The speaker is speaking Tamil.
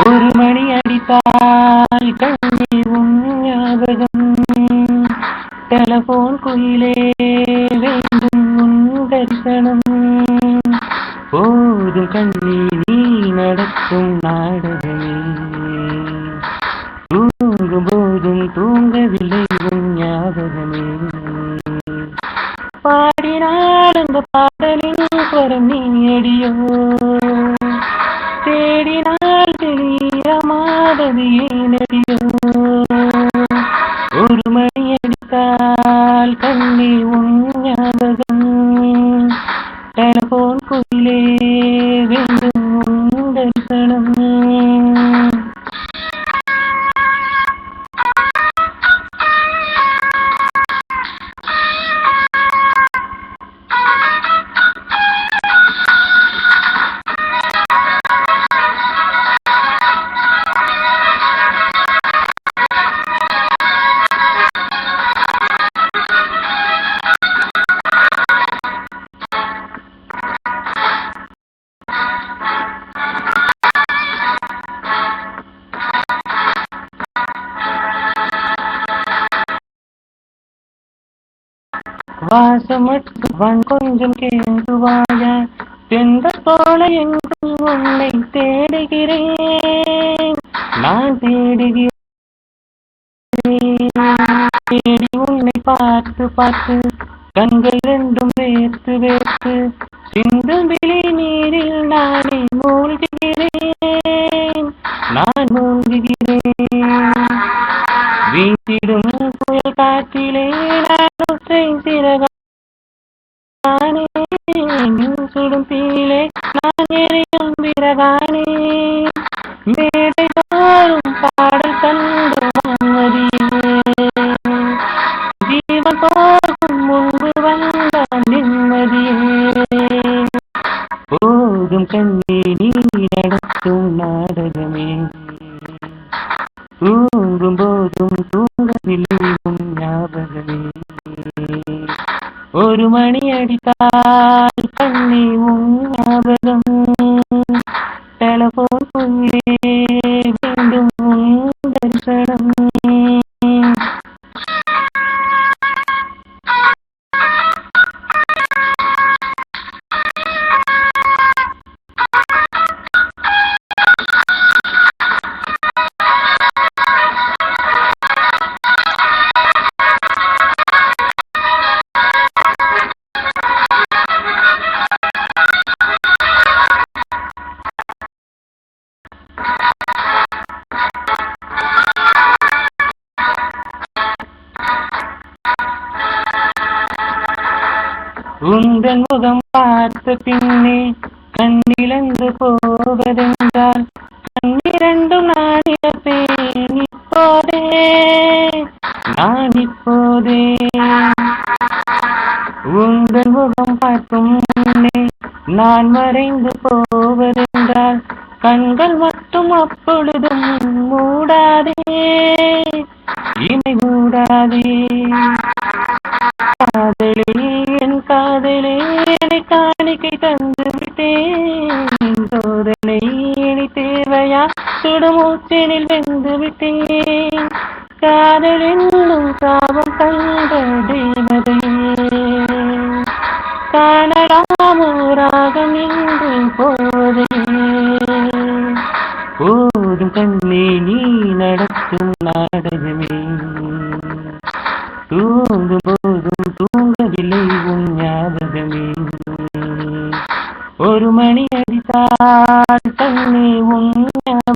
ஒரு மணி அடித்தால் கண்ணே உன் ஞாபகம், டெலபோன் குயிலே வேண்டும் உன் தரிசனம். போதும் கண்ணே நீ நடத்தும் நாடகமே, தூங்கும் போதும் தூங்கவில்லை உன் ஞாபகமே. பாடினால் அந்த பாடலின் ஸ்வரம் நீ அடியோ, தேடினால் தெளியமாதது ஏனடியோ. ஒரு மணி அடித்தால் கண்ணே உன் ஞாபகம், டெலபோன் குயிலே வேண்டும் உன் தரிசனம். வாசமட்டுவான் கொஞ்சம் கேங்குவாயா, தெந்த போல எங்கும் உன்னை தேடுகிறேன், நான் தேடுகிறேன். தேடி உன்னை பார்த்து பார்த்து கண்கள் ரெண்டும் வேர்த்து வேர்த்து, சிந்தும் விழி நீரில் நானே மூழ்குகிறேன், நான் மூழ்குகிறேன். வீசிடும் புயல் காற்றிலே நான் ஒற்றை சிறகானே, சுடும் தீயிலே நான் எரியும் விறகானே. மேடை தோறும் பாடல் தந்து மதியே, ஜீவன் போகும் முன்பு வந்த நிம்மதியே. போதும் கண்ணே நீ நடத்தும் நாடகமே, தூங்கும் போதும் தூங்கவில்லை உன் ஞாபகமே. ஒரு மணி அடித்தால் கண்ணே உன் ஞாபகம், டெலபோன் குயிலே வேண்டும் உன் தரிசனம். உந்தன் முகம் பார்த்த பின்னே கண்ணிழந்து போவதென்றால், கண்ணிரண்டும் நான் இழப்பேன் இப்போதே, நான் இப்போதே. உந்தன் முகம் பார்க்கும் முன்னே நான் மறைந்து போவதென்றால், கண்கள் மட்டும் அப்பொழுதும் மூடாதே, இமை மூடாதே. காதலே என் காதலே என்னை காணிக்கை தந்து விட்டேன், சோதனை இனி தேவையா சுடுமூச்சினில் வெந்து விட்டேன். காதல் என்னும் சாபம் தந்த தேவதையே, காணலாமோ ராகம் என்று போதே. போதும் கண்ணே நீ நடத்தும் நாடகமே, தூங்கும் போதும் தூங்கவில்லை உன் ஞாபகமே. ஒரு மணி அடித்தால் கண்ணே உன் ஞாபகம்.